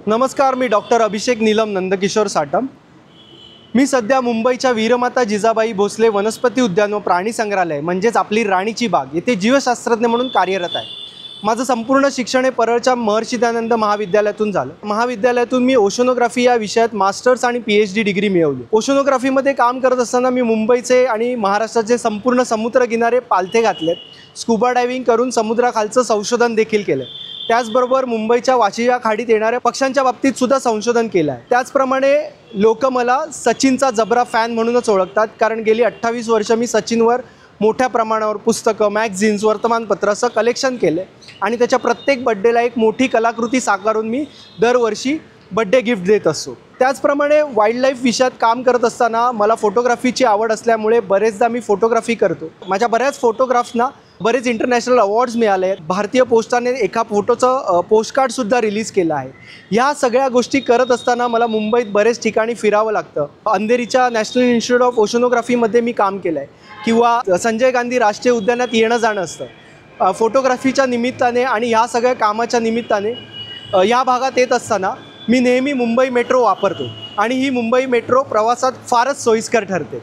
नमस्कार, मी डॉक्टर अभिषेक नीलम नंदकिशोर साटम। मी सध्या मुंबईच्या वीरमाता जिजाबाई भोसले वनस्पती उद्यान व प्राणी संग्रहालय म्हणजेच आपली राणीची बाग येथे जीवशास्त्रज्ञ म्हणून कार्यरत आहे। माझं संपूर्ण शिक्षण हे परळच्या महर्षी दयानंद महाविद्यालयातून झालं। महाविद्यालयातून मी ओशनोग्राफी या विषयात मास्टर्स आणि PhD डिग्री मिळवली। ओशनोग्राफीमध्ये काम करत असताना मी मुंबईचे आणि महाराष्ट्राचे संपूर्ण समुद्र किनारे पालथे घातलेत। स्कुबा डायव्हिंग करून समुद्राखालचं संशोधन देखील केलं। त्याचबरोबर मुंबईच्या वाशिया खाडीत येणाऱ्या पक्ष्यांच्या बाबतीत सुद्धा संशोधन केलं आहे। त्याचप्रमाणे लोक मला सचिनचा जबरा फॅन म्हणूनच ओळखतात, कारण गेली 28 वर्ष मी सचिनवर मोठ्या प्रमाणावर पुस्तकं, मॅगझिन्स, वर्तमानपत्र असं कलेक्शन केलं आणि त्याच्या प्रत्येक बड्डेला एक मोठी कलाकृती साकारून मी दरवर्षी बड्डे गिफ्ट देत असतो। त्याचप्रमाणे वाईल्डलाईफ विषयात काम करत असताना मला फोटोग्राफीची आवड असल्यामुळे बरेचदा मी फोटोग्राफी करतो। माझ्या बऱ्याच फोटोग्राफ्सना बरेच इंटरनॅशनल अवॉर्ड्स मिळाले आहेत। भारतीय पोस्टाने एका फोटोचं पोस्टकार्डसुद्धा रिलीज केलं आहे। ह्या सगळ्या गोष्टी करत असताना मला मुंबईत बरेच ठिकाणी फिरावं लागतं। अंधेरीच्या नॅशनल इन्स्टिट्यूट ऑफ ओशनोग्राफीमध्ये मी काम केलं आहे किंवा संजय गांधी राष्ट्रीय उद्यानात येणं जाणं असतं। फोटोग्राफीच्या निमित्ताने आणि ह्या सगळ्या कामाच्या निमित्ताने या भागात येत असताना मी नेहमी मुंबई मेट्रो वापरतो आणि ही मुंबई मेट्रो प्रवासात फारच सोयीस्कर ठरते।